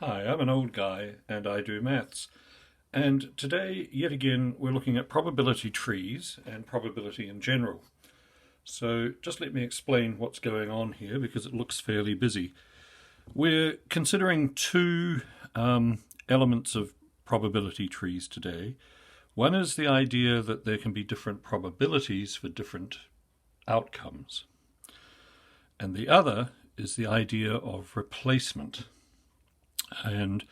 Hi, I'm an old guy and I do maths. And today, yet again, we're looking at probability trees and probability in general. So just let me explain what's going on here because it looks fairly busy. We're considering two elements of probability trees today. One is the idea that there can be different probabilities for different outcomes. And the other is the idea of replacement. And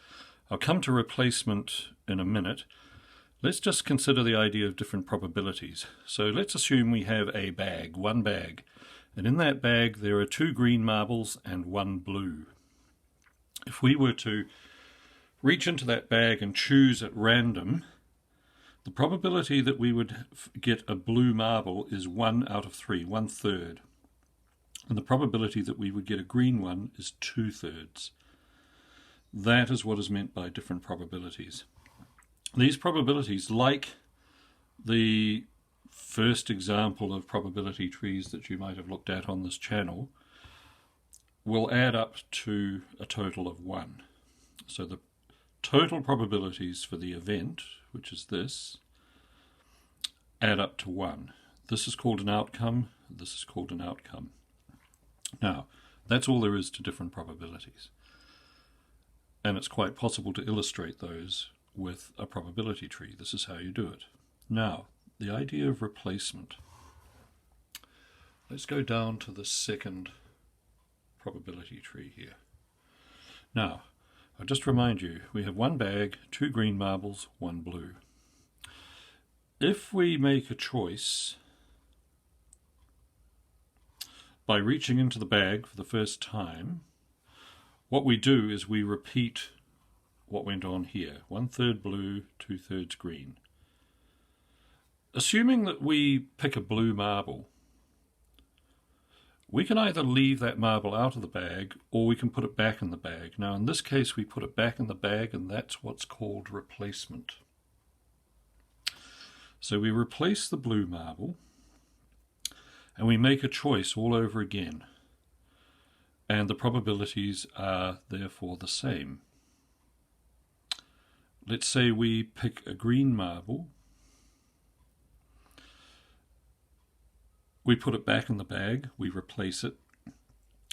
I'll come to replacement in a minute. Let's just consider the idea of different probabilities. So let's assume we have a bag, one bag, and in that bag there are two green marbles and one blue. If we were to reach into that bag and choose at random, the probability that we would get a blue marble is 1 out of 3, 1/3. And the probability that we would get a green one is 2/3. That is what is meant by different probabilities. These probabilities, like the first example of probability trees that you might have looked at on this channel, will add up to a total of 1. So the total probabilities for the event, which is this, add up to 1. This is called an outcome, this is called an outcome. Now, that's all there is to different probabilities. And it's quite possible to illustrate those with a probability tree. This is how you do it. Now, the idea of replacement. Let's go down to the second probability tree here. Now, I'll just remind you, we have one bag, two green marbles, one blue. If we make a choice by reaching into the bag for the first time, what we do is we repeat what went on here. 1/3 blue, 2/3 green. Assuming that we pick a blue marble, we can either leave that marble out of the bag or we can put it back in the bag. Now in this case we put it back in the bag and that's what's called replacement. So we replace the blue marble and we make a choice all over again. And the probabilities are therefore the same. Let's say we pick a green marble, we put it back in the bag, we replace it,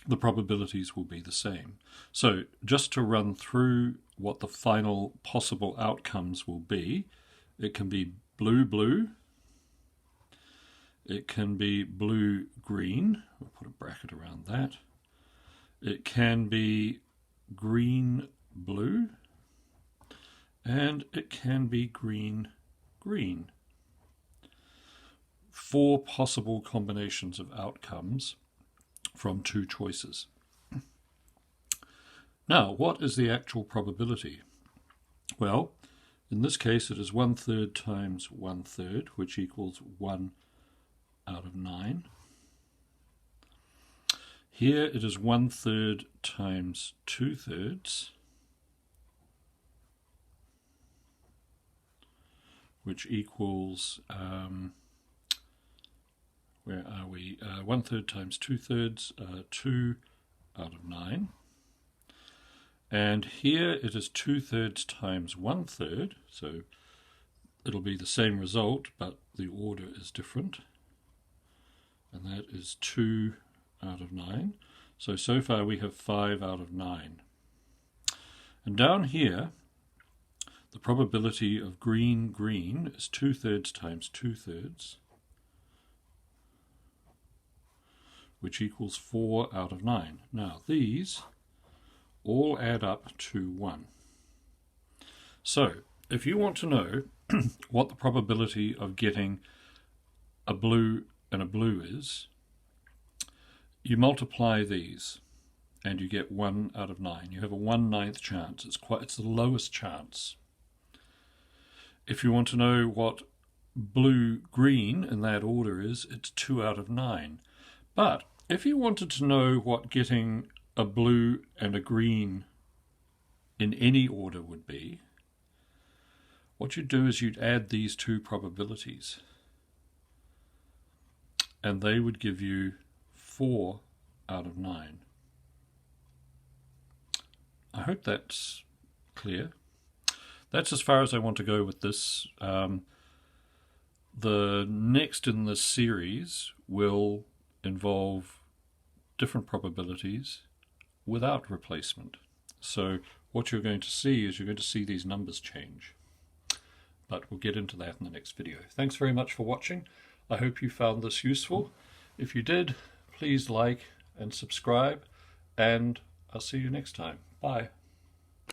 the probabilities will be the same. So just to run through what the final possible outcomes will be, it can be blue-blue, it can be blue-green, we'll put a bracket around that. It can be green-blue, and it can be green-green. 4 possible combinations of outcomes from 2 choices. Now, what is the actual probability? Well, in this case it is 1/3 times 1/3, which equals 1 out of 9. Here it is 1/3 times 2/3, which equals, where are we? 1/3 times 2/3, 2 out of 9. And here it is 2/3 times 1/3, so it'll be the same result, but the order is different. And that is 2 out of 9. So far we have 5 out of 9. And down here, the probability of green-green is 2/3 times 2/3, which equals 4 out of 9. Now these all add up to 1. So if you want to know what the probability of getting a blue and a blue is, you multiply these and you get 1 out of 9. You have a 1/9 chance. It's the lowest chance. If you want to know what blue-green in that order is, it's 2 out of 9. But if you wanted to know what getting a blue and a green in any order would be, what you'd do is you'd add these 2 probabilities. And they would give you 4 out of 9. I hope hope that's clear. That's as far as I want to go with this. The next in this series will involve different probabilities without replacement. So what you're going to see is you're going to see these numbers change. But we'll get into that in the next video. Thanks very much for watching. I hope you found this useful. If you did, please like and subscribe, and I'll see you next time. Bye.